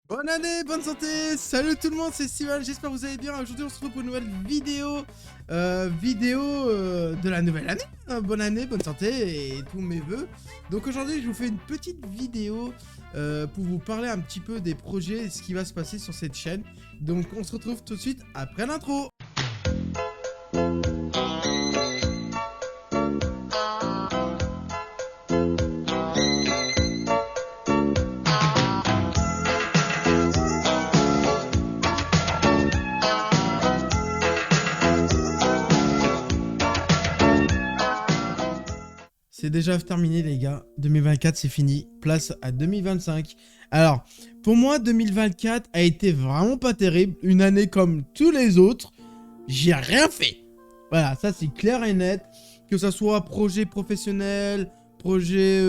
Bonne année, bonne santé, salut tout le monde, c'est Steven, j'espère que vous allez bien. Aujourd'hui on se retrouve pour une nouvelle vidéo de la nouvelle année. Bonne année, bonne santé et tous mes vœux. Donc aujourd'hui je vous fais une petite vidéo pour vous parler un petit peu des projets et ce qui va se passer sur cette chaîne. Donc on se retrouve tout de suite après l'intro. C'est déjà terminé les gars, 2024 c'est fini, place à 2025. Alors, pour moi 2024 a été vraiment pas terrible, une année comme tous les autres, j'ai rien fait. Voilà, ça c'est clair et net, que ça soit projet professionnel, projet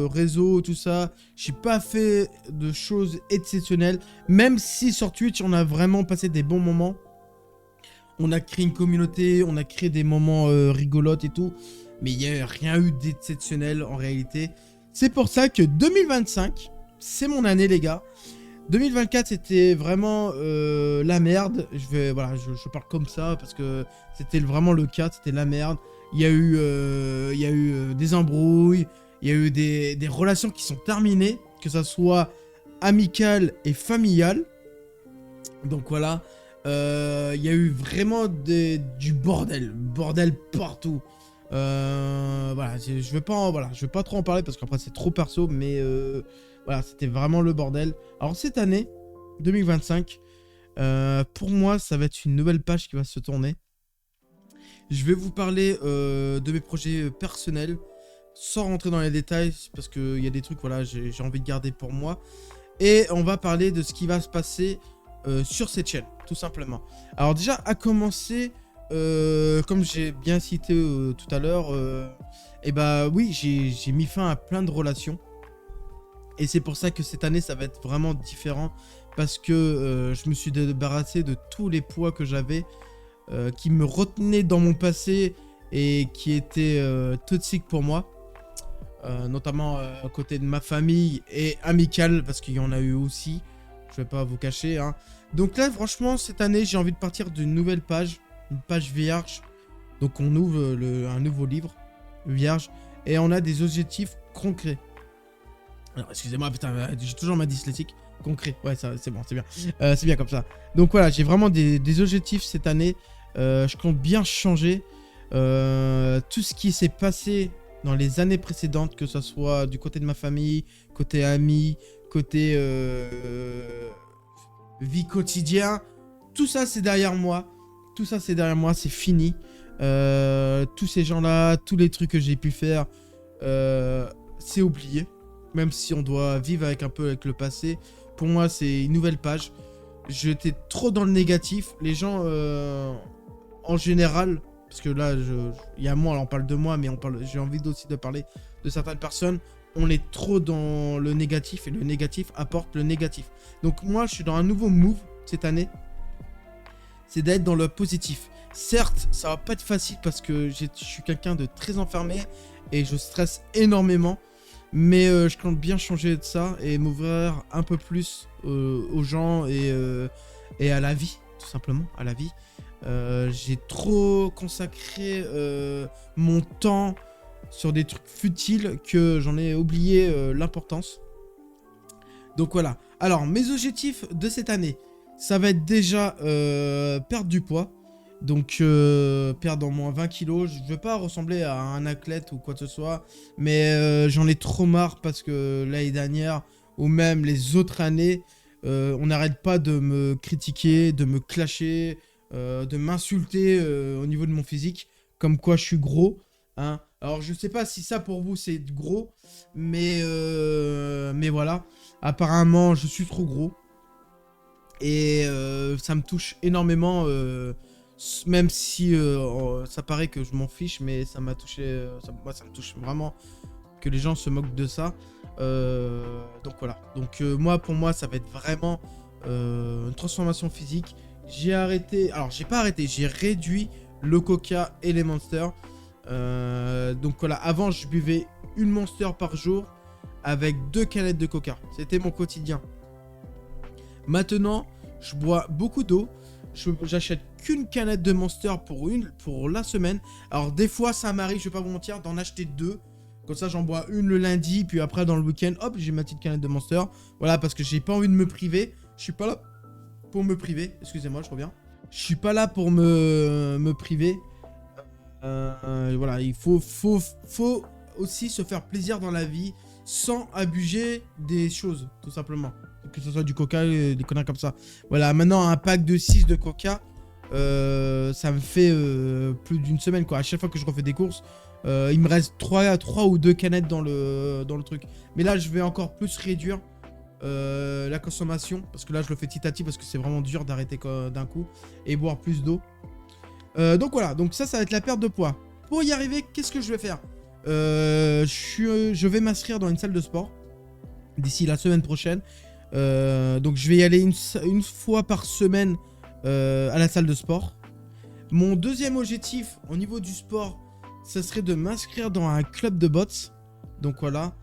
réseau, tout ça, j'ai pas fait de choses exceptionnelles, même si sur Twitch on a vraiment passé des bons moments. On a créé une communauté, on a créé des moments rigolotes et tout. Mais il n'y a rien eu d'exceptionnel en réalité. C'est pour ça que 2025, c'est mon année les gars. 2024 c'était vraiment la merde. Je parle comme ça parce que c'était vraiment le cas, c'était la merde. Il y a eu des embrouilles, il y a eu des relations qui sont terminées, que ça soit amicales et familiales. Donc voilà. Il y a eu vraiment du bordel partout. Voilà, je vais pas trop en parler parce qu'après c'est trop perso, mais voilà, c'était vraiment le bordel. Alors cette année, 2025, pour moi, ça va être une nouvelle page qui va se tourner. Je vais vous parler de mes projets personnels, sans rentrer dans les détails, parce qu'il y a des trucs, voilà, j'ai envie de garder pour moi. Et on va parler de ce qui va se passer sur cette chaîne, tout simplement. Alors déjà, à commencer... comme j'ai bien cité tout à l'heure, et bah oui, j'ai mis fin à plein de relations. Et c'est pour ça que cette année, ça va être vraiment différent. Parce que je me suis débarrassé de tous les poids que j'avais, qui me retenaient dans mon passé et qui étaient toxiques pour moi. Notamment à côté de ma famille et amicale, parce qu'il y en a eu aussi. Je vais pas vous cacher, hein. Donc là, franchement, cette année, j'ai envie de partir d'une nouvelle page. Une page vierge. Donc on ouvre un nouveau livre vierge et on a des objectifs concrets. Alors excusez-moi, putain, j'ai toujours ma dyslexique. Concret, ouais, ça c'est bon, c'est bien. C'est bien comme ça. Donc voilà, j'ai vraiment des objectifs cette année. Je compte bien changer tout ce qui s'est passé dans les années précédentes, que ce soit du côté de ma famille, côté amis, côté vie quotidienne. Tout ça c'est derrière moi. Tout ça c'est derrière moi, c'est fini. Tous ces gens-là, tous les trucs que j'ai pu faire, c'est oublié. Même si on doit vivre avec un peu avec le passé. Pour moi, c'est une nouvelle page. J'étais trop dans le négatif. Les gens, en général, parce que là, il y a moi, on parle de moi, mais j'ai envie aussi de parler de certaines personnes. On est trop dans le négatif et le négatif apporte le négatif. Donc moi, je suis dans un nouveau move cette année. C'est d'être dans le positif. Certes, ça va pas être facile parce que je suis quelqu'un de très enfermé et je stresse énormément. Mais je compte bien changer de ça et m'ouvrir un peu plus aux gens et à la vie, tout simplement, à la vie. J'ai trop consacré mon temps sur des trucs futiles que j'en ai oublié l'importance. Donc voilà. Alors, mes objectifs de cette année. Ça va être déjà perdre du poids. Donc perdre au moins 20 kilos. Je ne veux pas ressembler à un athlète ou quoi que ce soit. Mais j'en ai trop marre parce que l'année dernière, ou même les autres années, on n'arrête pas de me critiquer, de me clasher, de m'insulter au niveau de mon physique. Comme quoi je suis gros. Hein. Alors je sais pas si ça pour vous c'est gros. Mais voilà. Apparemment je suis trop gros. Et ça me touche énormément, même si ça paraît que je m'en fiche, mais ça m'a touché, moi ça me touche vraiment que les gens se moquent de ça. Donc voilà, donc moi pour moi ça va être vraiment une transformation physique. J'ai arrêté, alors j'ai pas arrêté, j'ai réduit le coca et les monsters. Donc voilà, avant je buvais une monster par jour avec 2 canettes de coca, c'était mon quotidien. Maintenant, je bois beaucoup d'eau. J'achète qu'une canette de Monster pour la semaine. Alors des fois ça m'arrive, je vais pas vous mentir, d'en acheter 2. Comme ça j'en bois une le lundi, puis après dans le week-end, hop, j'ai ma petite canette de Monster. Voilà, parce que j'ai pas envie de me priver. Je suis pas là pour me priver. Excusez-moi, je reviens. Je suis pas là pour me priver. Voilà, il faut aussi se faire plaisir dans la vie sans abuser des choses, tout simplement. Que ce soit du coca, des conneries comme ça. Voilà, maintenant un pack de 6 de coca, ça me fait plus d'une semaine, quoi. À chaque fois que je refais des courses, il me reste 3 ou 2 canettes dans le truc. Mais là, je vais encore plus réduire la consommation, parce que là, je le fais petit à petit, parce que c'est vraiment dur d'arrêter d'un coup, et boire plus d'eau. Donc voilà, donc ça va être la perte de poids. Pour y arriver, qu'est-ce que je vais faire? Je vais m'inscrire dans une salle de sport d'ici la semaine prochaine. Donc je vais y aller une fois par semaine à la salle de sport. Mon deuxième objectif au niveau du sport, ça serait de m'inscrire dans un club de boxe. Donc voilà,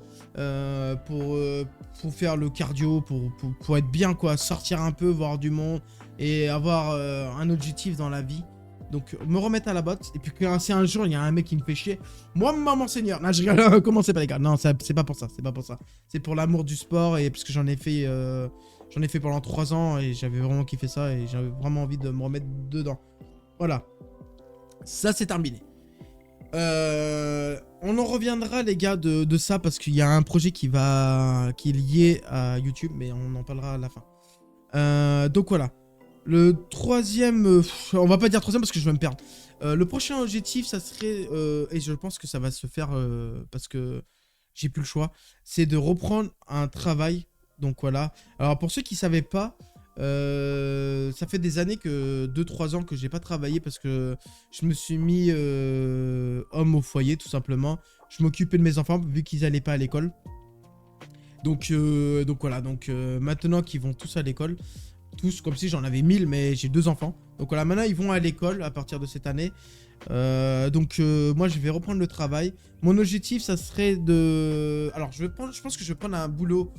pour faire le cardio, pour être bien, quoi, sortir un peu, voir du monde et avoir un objectif dans la vie. Donc me remettre à la boxe. Et puis si un jour il y a un mec qui me fait chier, moi maman seigneur, non je rigole, commencez pas les gars, non c'est pas pour ça, c'est pas pour ça. C'est pour l'amour du sport et parce que j'en ai fait pendant 3 ans et j'avais vraiment kiffé ça et j'avais vraiment envie de me remettre dedans. Voilà, ça c'est terminé. On en reviendra les gars de ça parce qu'il y a un projet qui est lié à YouTube, mais on en parlera à la fin. Donc voilà. Le troisième, on va pas dire troisième parce que je vais me perdre. Le prochain objectif, ça serait, et je pense que ça va se faire parce que j'ai plus le choix, c'est de reprendre un travail. Donc voilà. Alors pour ceux qui savaient pas, ça fait des années que 2-3 ans que j'ai pas travaillé parce que je me suis mis homme au foyer tout simplement. Je m'occupais de mes enfants vu qu'ils allaient pas à l'école. Donc voilà. Donc maintenant qu'ils vont tous à l'école. Tous, comme si j'en avais 1000, mais j'ai 2 enfants. Donc voilà, maintenant ils vont à l'école à partir de cette année. Moi je vais reprendre le travail. Mon objectif, ça serait de... Alors je pense que je vais prendre un boulot,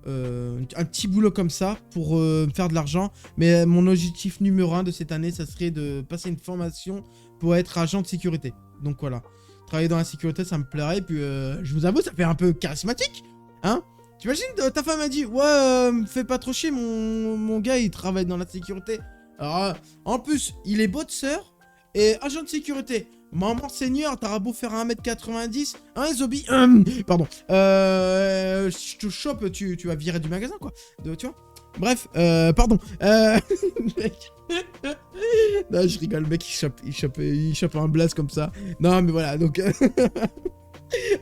un petit boulot comme ça pour me faire de l'argent. Mais mon objectif numéro 1 de cette année, ça serait de passer une formation pour être agent de sécurité. Donc voilà, travailler dans la sécurité, ça me plairait. Et puis je vous avoue, ça fait un peu charismatique, hein. T'imagines, ta femme a dit, ouais, fais pas trop chier, mon gars, il travaille dans la sécurité. Alors, en plus, il est boxeur et agent de sécurité. Maman seigneur, t'auras beau faire 1m90, hein, Zobi, pardon. Je te chope, tu vas virer du magasin, quoi. Tu vois. Bref, pardon. Mec. Non, je rigole, le mec, il chope un blaze comme ça. Non, mais voilà, donc...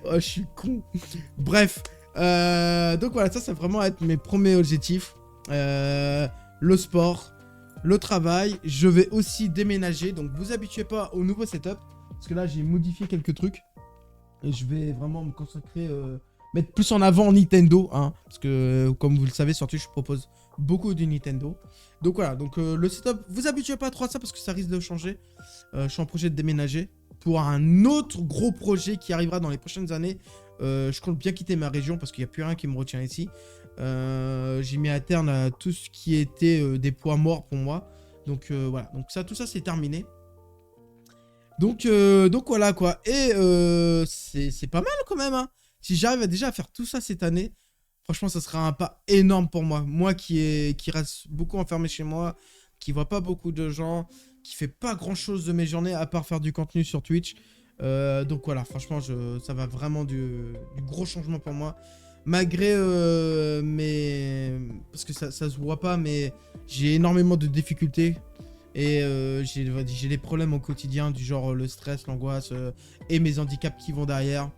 Oh, je suis con. Bref. Donc voilà, ça va vraiment être mes premiers objectifs. Le sport, le travail. Je vais aussi déménager. Donc vous habituez pas au nouveau setup. Parce que là j'ai modifié quelques trucs. Et je vais vraiment me consacrer, mettre plus en avant Nintendo, hein. Parce que comme vous le savez, sur Twitch je propose beaucoup du Nintendo. Donc voilà, donc le setup, vous habituez pas trop à ça parce que ça risque de changer. Je suis en projet de déménager pour un autre gros projet qui arrivera dans les prochaines années. Je compte bien quitter ma région parce qu'il n'y a plus rien qui me retient ici. J'ai mis à terme à tout ce qui était des poids morts pour moi. Donc voilà, donc tout ça c'est terminé. Donc voilà quoi. Et c'est pas mal quand même, hein. Si j'arrive déjà à faire tout ça cette année, franchement ça sera un pas énorme pour moi. Moi qui reste beaucoup enfermé chez moi, qui voit pas beaucoup de gens, qui fait pas grand chose de mes journées à part faire du contenu sur Twitch. Donc voilà, franchement, ça va vraiment du gros changement pour moi. Malgré parce que ça se voit pas, mais j'ai énormément de difficultés. Et j'ai des problèmes au quotidien, du genre le stress, l'angoisse et mes handicaps qui vont derrière.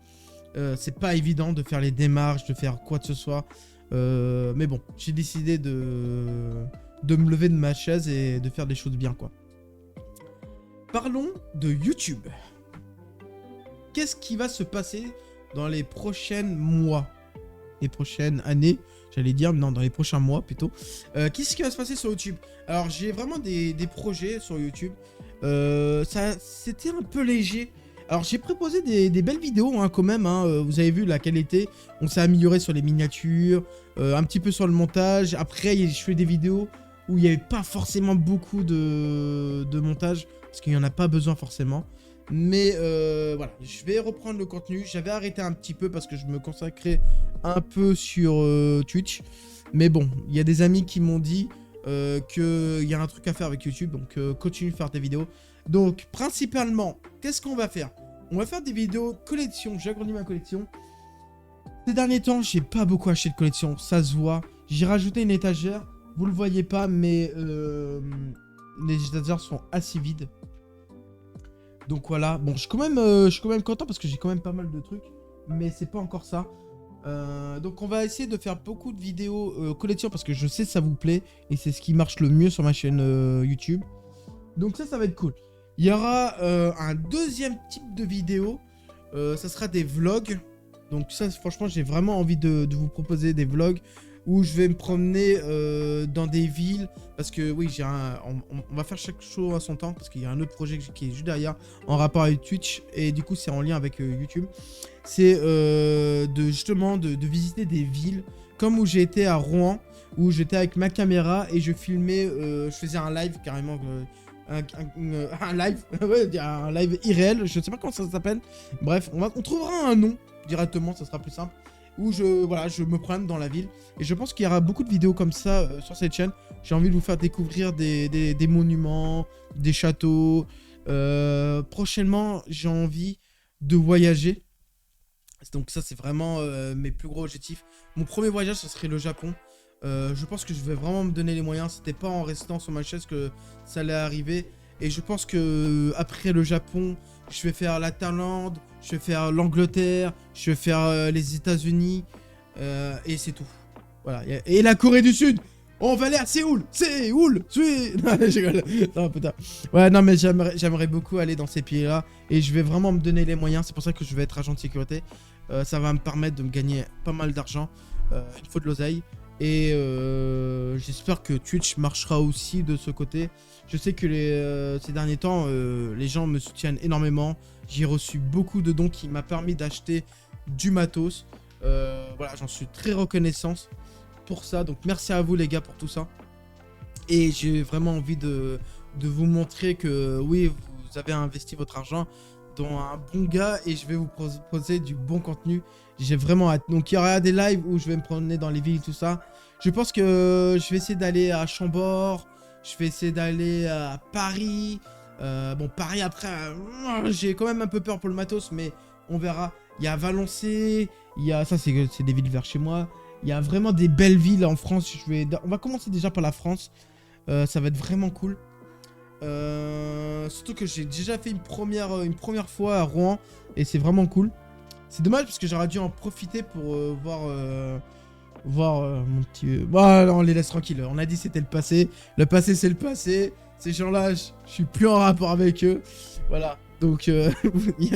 C'est pas évident de faire les démarches, de faire quoi que ce soit. Mais bon, j'ai décidé de me lever de ma chaise et de faire des choses bien, quoi. Parlons de YouTube. Qu'est-ce qui va se passer dans les prochains mois, les prochaines années, j'allais dire, non, dans les prochains mois plutôt. Qu'est-ce qui va se passer sur YouTube? Alors, j'ai vraiment des projets sur YouTube. C'était un peu léger. Alors j'ai proposé des belles vidéos hein, quand même, hein. Vous avez vu la qualité, on s'est amélioré sur les miniatures, un petit peu sur le montage. Après je fais des vidéos où il n'y avait pas forcément beaucoup de montage, parce qu'il n'y en a pas besoin forcément. Mais voilà, je vais reprendre le contenu. J'avais arrêté un petit peu parce que je me consacrais un peu sur Twitch. Mais bon, il y a des amis qui m'ont dit qu'il y a un truc à faire avec YouTube, donc continue de faire des vidéos. Donc principalement, qu'est-ce qu'on va faire? On va faire des vidéos collection, j'agrandis ma collection. Ces derniers temps, j'ai pas beaucoup acheté de collection, ça se voit. J'ai rajouté une étagère, vous le voyez pas, mais les étagères sont assez vides. Donc voilà, bon, je suis quand même content parce que j'ai quand même pas mal de trucs, mais c'est pas encore ça. Donc on va essayer de faire beaucoup de vidéos collection parce que je sais que ça vous plaît et c'est ce qui marche le mieux sur ma chaîne YouTube. Donc ça va être cool. Il y aura un deuxième type de vidéo, ça sera des vlogs. Donc ça franchement j'ai vraiment envie de vous proposer des vlogs où je vais me promener dans des villes. Parce que oui, on va faire chaque chose à son temps parce qu'il y a un autre projet qui est juste derrière en rapport avec Twitch. Et du coup c'est en lien avec YouTube. C'est justement de visiter des villes comme où j'ai été à Rouen, où j'étais avec ma caméra et je filmais, je faisais un live carrément, un live, ouais, un live irréel, je sais pas comment ça s'appelle. Bref, on trouvera un nom directement, ça sera plus simple. Où je me promène dans la ville. Et je pense qu'il y aura beaucoup de vidéos comme ça sur cette chaîne. J'ai envie de vous faire découvrir des monuments, des châteaux. Prochainement, j'ai envie de voyager. Donc ça, c'est vraiment mes plus gros objectifs. Mon premier voyage, ce serait le Japon. Je pense que je vais vraiment me donner les moyens. C'était pas en restant sur ma chaise que ça allait arriver. Et je pense que après le Japon, je vais faire la Thaïlande, je vais faire l'Angleterre, je vais faire les États-Unis. Et c'est tout. Voilà. Et la Corée du Sud. On va aller à Séoul. Séoul. Non, je rigole. Non, putain. Ouais, non, mais j'aimerais beaucoup aller dans ces pays-là. Et je vais vraiment me donner les moyens. C'est pour ça que je vais être agent de sécurité. Ça va me permettre de me gagner pas mal d'argent. Il faut de l'oseille. Et j'espère que Twitch marchera aussi de ce côté. Je sais que ces derniers temps, les gens me soutiennent énormément. J'ai reçu beaucoup de dons qui m'a permis d'acheter du matos. Voilà, j'en suis très reconnaissant pour ça. Donc merci à vous les gars pour tout ça. Et j'ai vraiment envie de vous montrer que oui, vous avez investi votre argent dans un bon gars et je vais vous proposer du bon contenu. J'ai vraiment hâte. Donc il y aura des lives où je vais me promener dans les villes, tout ça. Je pense que je vais essayer d'aller à Chambord. Je vais essayer d'aller à Paris. Bon, Paris après, j'ai quand même un peu peur pour le matos, mais on verra. Il y a Valençay. Il y a ça, c'est des villes vers chez moi. Il y a vraiment des belles villes en France. On va commencer déjà par la France. Ça va être vraiment cool. Surtout que j'ai déjà fait une première fois à Rouen et c'est vraiment cool. C'est dommage parce que j'aurais dû en profiter pour voir mon petit... Bon, on les laisse tranquilles. On a dit c'était le passé. Le passé c'est le passé. Ces gens-là, je suis plus en rapport avec eux. Voilà. Donc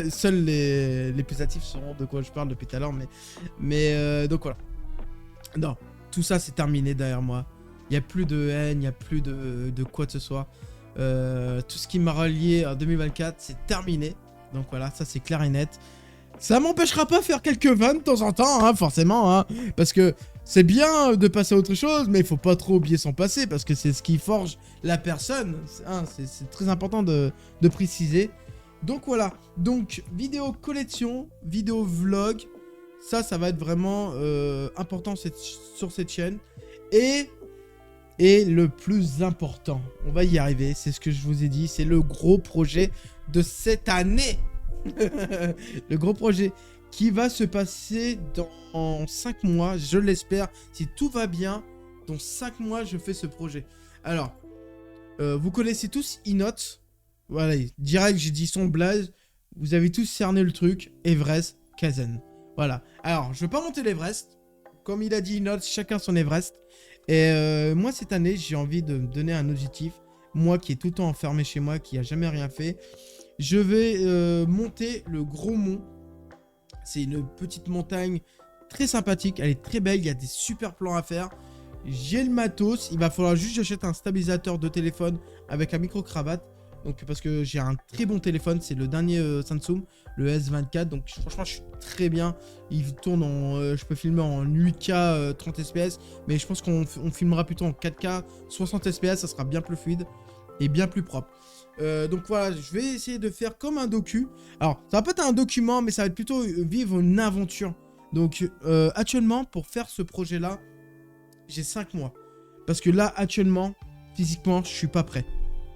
seuls les plus actifs sauront de quoi je parle depuis tout à l'heure. Mais donc voilà. Non, tout ça c'est terminé derrière moi. Il n'y a plus de haine, il n'y a plus de quoi que ce soit. Tout ce qui m'a relié en 2024, c'est terminé. Donc voilà, ça c'est clair et net. Ça m'empêchera pas de faire quelques vannes de temps en temps, hein, forcément. Hein, parce que c'est bien de passer à autre chose, mais il faut pas trop oublier son passé. Parce que c'est ce qui forge la personne. Hein, c'est très important de préciser. Donc voilà, donc vidéo collection, vidéo vlog. Ça va être vraiment important sur cette chaîne. Et le plus important, on va y arriver, c'est ce que je vous ai dit, c'est le gros projet de cette année. Le gros projet qui va se passer dans 5 mois, je l'espère. Si tout va bien, dans 5 mois, je fais ce projet. Alors, vous connaissez tous Inox. Voilà, direct, j'ai dit son blaze. Vous avez tous cerné le truc. Everest, Kaizen. Voilà. Alors, je ne veux pas monter l'Everest. Comme il a dit Inox, chacun son Everest. Et moi, cette année, j'ai envie de me donner un objectif. Moi qui est tout le temps enfermé chez moi, qui n'a jamais rien fait. Je vais monter le Gros Mont. C'est une petite montagne très sympathique. Elle est très belle. Il y a des super plans à faire. J'ai le matos. Il va falloir juste que j'achète un stabilisateur de téléphone avec un micro-cravate. Donc parce que j'ai un très bon téléphone, c'est le dernier Samsung, le S24. Donc franchement, je suis très bien. Il tourne en, je peux filmer en 8K 30 fps, mais je pense qu'on filmera plutôt en 4K 60 fps, ça sera bien plus fluide et bien plus propre. Donc voilà, je vais essayer de faire comme un docu. Alors, ça va pas être un document, mais ça va être plutôt vivre une aventure. Donc actuellement, pour faire ce projet-là, j'ai 5 mois. Parce que là, actuellement, physiquement, je suis pas prêt.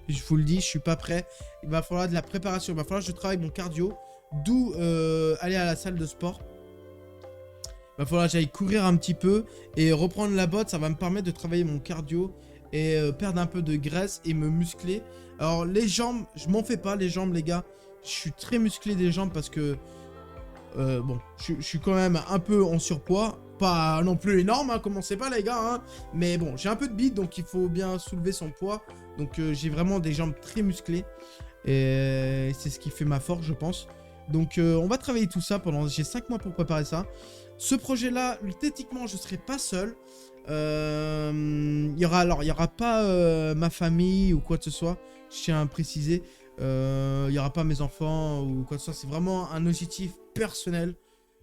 Je vous le dis, je suis pas prêt. Il va falloir de la préparation. Il va falloir que je travaille mon cardio. D'où aller à la salle de sport. Il va falloir que j'aille courir un petit peu. Et reprendre la botte, ça va me permettre de travailler mon cardio. Et perdre un peu de graisse et me muscler. Alors les jambes, je m'en fais pas les jambes les gars. Je suis très musclé des jambes parce que... bon, je suis quand même un peu en surpoids. Pas non plus énorme, hein, commencez pas les gars. Hein. Mais bon, j'ai un peu de bite, donc il faut bien soulever son poids. Donc j'ai vraiment des jambes très musclées. Et c'est ce qui fait ma force, je pense. Donc on va travailler tout ça pendant... J'ai 5 mois pour préparer ça. Ce projet-là, techniquement, je serai pas seul. Il y aura pas ma famille ou quoi que ce soit. Je tiens à préciser. Il n'y aura pas mes enfants ou quoi que ce soit. C'est vraiment un objectif personnel.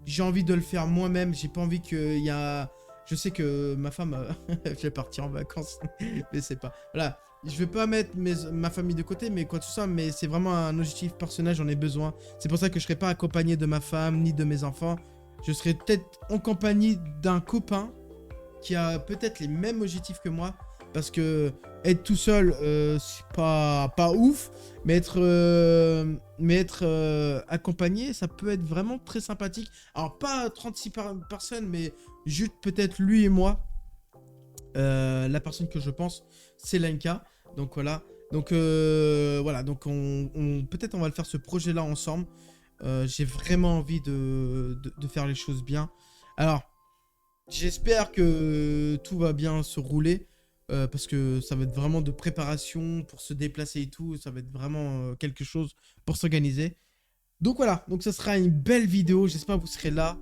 J'ai envie de le faire moi-même. J'ai pas envie qu'il y a... Je sais que ma femme... je vais partir en vacances. Mais c'est pas... Voilà. Je vais pas mettre ma famille de côté, mais quoi que ce soit. Mais c'est vraiment un objectif personnel. J'en ai besoin. C'est pour ça que je serai pas accompagné de ma femme ni de mes enfants. Je serai peut-être en compagnie d'un copain qui a peut-être les mêmes objectifs que moi. Parce que être tout seul, c'est pas ouf. Mais être accompagné, ça peut être vraiment très sympathique. Alors, pas 36 personnes, mais juste peut-être lui et moi. La personne que je pense, c'est Lenka. Donc voilà. Donc voilà. Donc peut-être on va le faire ce projet-là ensemble. J'ai vraiment envie de faire les choses bien. Alors, j'espère que tout va bien se rouler. Parce que ça va être vraiment de préparation pour se déplacer et tout. Ça va être vraiment quelque chose pour s'organiser. Donc voilà, donc ça sera une belle vidéo. J'espère que vous serez là.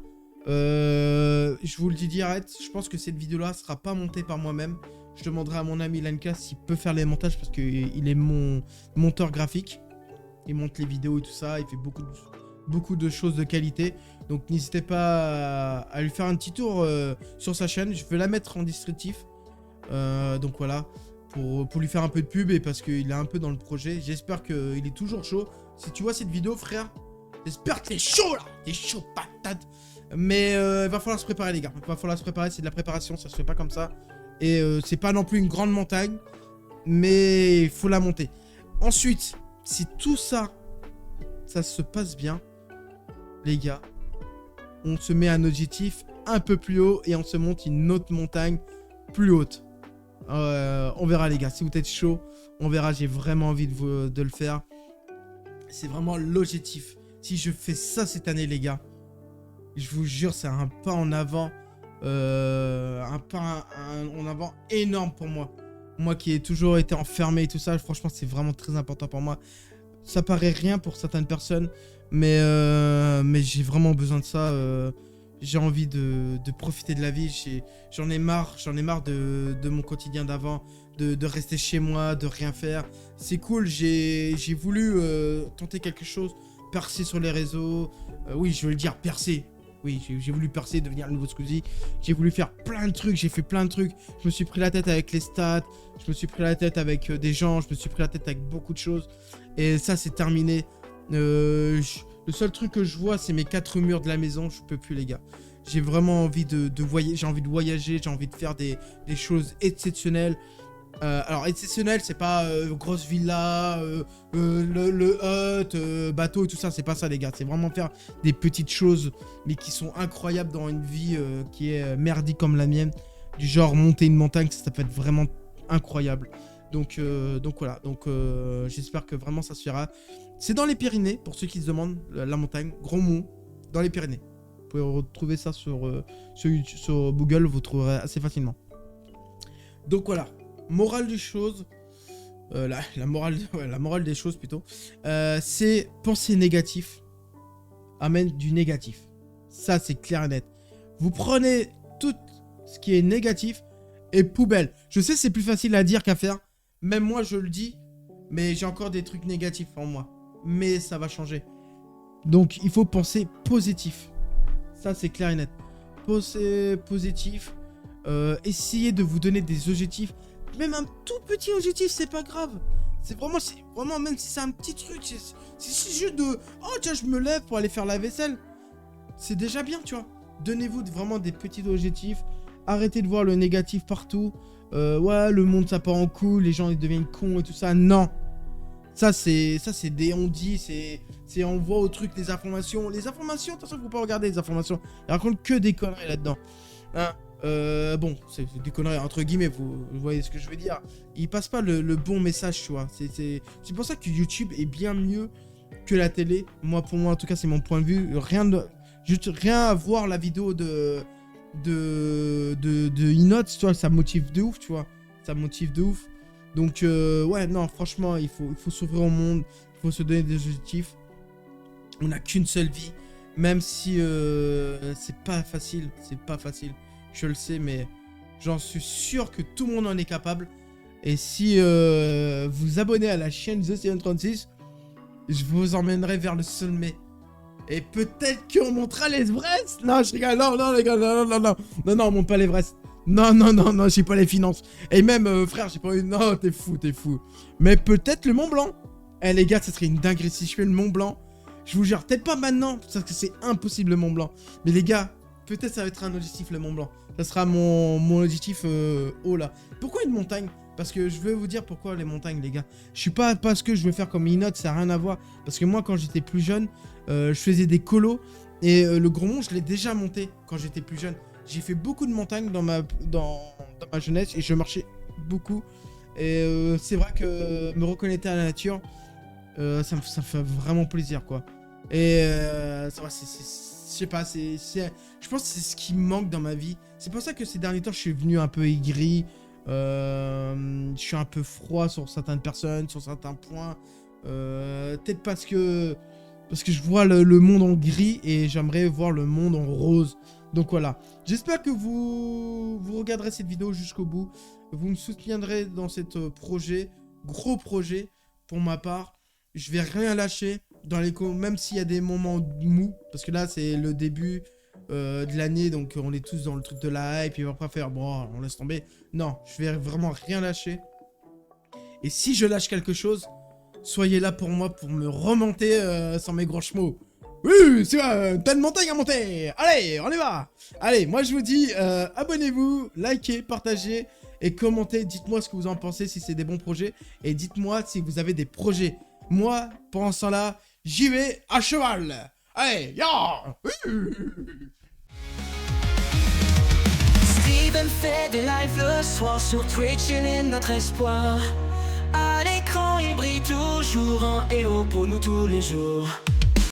Je vous le dis direct, je pense que cette vidéo-là sera pas montée par moi-même. Je demanderai à mon ami Lanka s'il peut faire les montages parce qu'il est mon monteur graphique. Il monte les vidéos et tout ça. Il fait beaucoup de choses de qualité. Donc n'hésitez pas à lui faire un petit tour sur sa chaîne. Je vais la mettre en descriptif. Donc voilà, pour lui faire un peu de pub et parce qu'il est un peu dans le projet. J'espère qu'il est toujours chaud. Si tu vois cette vidéo, frère, j'espère que t'es chaud là. T'es chaud patate. Mais il va falloir se préparer les gars. Il va falloir se préparer, c'est de la préparation, ça se fait pas comme ça. Et c'est pas non plus une grande montagne, mais il faut la monter. Ensuite, si tout ça se passe bien, les gars, on se met un objectif un peu plus haut et on se monte une autre montagne plus haute. On verra les gars, si vous êtes chaud, on verra, j'ai vraiment envie de le faire. C'est vraiment l'objectif. Si je fais ça cette année les gars, je vous jure, c'est un pas en avant. Un pas en avant énorme pour moi. Moi qui ai toujours été enfermé et tout ça, franchement c'est vraiment très important pour moi. Ça paraît rien pour certaines personnes, mais j'ai vraiment besoin de ça. J'ai envie de profiter de la vie. J'en ai marre de mon quotidien d'avant, de rester chez moi, de rien faire. C'est cool, j'ai voulu tenter quelque chose, percer sur les réseaux. Oui, je veux le dire, percer. Oui, j'ai voulu percer, devenir le nouveau Squeezie. J'ai voulu faire plein de trucs, j'ai fait plein de trucs. Je me suis pris la tête avec les stats, je me suis pris la tête avec des gens, je me suis pris la tête avec beaucoup de choses. Et ça, c'est terminé. Le seul truc que je vois, c'est mes 4 murs de la maison. Je peux plus, les gars. J'ai vraiment envie de voyager. J'ai envie de voyager. J'ai envie de faire des choses exceptionnelles. Alors, exceptionnel, c'est pas grosse villa, le hut, bateau et tout ça. C'est pas ça, les gars. C'est vraiment faire des petites choses, mais qui sont incroyables dans une vie qui est merdique comme la mienne. Du genre, monter une montagne, ça peut être vraiment incroyable. Donc voilà, j'espère que vraiment ça suffira. C'est dans les Pyrénées, pour ceux qui se demandent, la montagne, Grosmont, dans les Pyrénées. Vous pouvez retrouver ça sur Google, vous trouverez assez facilement. Donc voilà, morale des choses, la morale des choses plutôt, c'est penser négatif amène du négatif. Ça c'est clair et net. Vous prenez tout ce qui est négatif et poubelle. Je sais c'est plus facile à dire qu'à faire. Même moi je le dis, Mais j'ai encore des trucs négatifs en moi. Mais ça va changer. Donc, il faut penser positif. Ça, c'est clair et net. Pensez positif. Essayez de vous donner des objectifs. Même un tout petit objectif, c'est pas grave. C'est vraiment, même si c'est un petit truc. C'est juste de... Oh, tiens, je me lève pour aller faire la vaisselle. C'est déjà bien, tu vois. Donnez-vous vraiment des petits objectifs. Arrêtez de voir le négatif partout. Ouais, le monde, ça part en couille. Les gens, ils deviennent cons et tout ça. Non. Ça, c'est des on-dit. C'est on voit au truc des informations. Les informations, attention, faut pas regarder les informations. Ils racontent que des conneries là-dedans. Hein, bon, c'est des conneries entre guillemets, vous voyez ce que je veux dire. Ils passent pas le bon message, tu vois. C'est pour ça que YouTube est bien mieux que la télé. Pour moi, en tout cas, c'est mon point de vue. Juste rien à voir la vidéo de Inox, tu vois, ça motive de ouf, tu vois. Ça motive de ouf. Donc, ouais, non, franchement, il faut s'ouvrir au monde. Il faut se donner des objectifs. On n'a qu'une seule vie. Même si c'est pas facile. C'est pas facile. Je le sais, mais j'en suis sûr que tout le monde en est capable. Et si vous abonnez à la chaîne The736, je vous emmènerai vers le sommet. Et peut-être qu'on montera l'Everest. Non, je rigole. Non, les gars, non, on monte pas l'Everest. Non, j'ai pas les finances. Et même, frère, j'ai pas eu... Non, t'es fou. Mais peut-être le Mont Blanc. Eh, les gars, ça serait une dinguerie si je fais le Mont Blanc. Je vous jure, peut-être pas maintenant, parce que c'est impossible le Mont Blanc. Mais les gars, peut-être ça va être un objectif le Mont Blanc. Ça sera mon objectif haut là. Pourquoi une montagne? Parce que je veux vous dire pourquoi les montagnes, les gars. Je suis pas parce que je veux faire comme Inox, ça n'a rien à voir. Parce que moi, quand j'étais plus jeune, je faisais des colos. Et le Gros Mont, je l'ai déjà monté quand j'étais plus jeune. J'ai fait beaucoup de montagnes dans ma jeunesse et je marchais beaucoup. Et c'est vrai que me reconnecter à la nature, ça me fait vraiment plaisir, quoi. Et ça va, je sais pas, je pense que c'est ce qui me manque dans ma vie. C'est pour ça que ces derniers temps, je suis venu un peu aigri. Je suis un peu froid sur certaines personnes, sur certains points. Peut-être parce que je vois le monde en gris et j'aimerais voir le monde en rose. Donc voilà, j'espère que vous regarderez cette vidéo jusqu'au bout. Vous me soutiendrez dans ce projet, gros projet pour ma part. Je vais rien lâcher, même s'il y a des moments mous, parce que là c'est le début de l'année, donc on est tous dans le truc de la hype, et on va pas faire, bon, on laisse tomber. Non, je vais vraiment rien lâcher. Et si je lâche quelque chose, soyez là pour moi, pour me remonter sans mes gros chevaux. Oui, c'est vrai, t'as une montagne à monter. Allez, on y va. Allez, moi je vous dis, abonnez-vous, likez, partagez et commentez. Dites-moi ce que vous en pensez, si c'est des bons projets. Et dites-moi si vous avez des projets. Moi, pendant ce temps-là, j'y vais à cheval. Allez, ya. Steven fait des lives le soir sur Twitch, il est notre espoir. À l'écran, il brille toujours en héros pour nous tous les jours.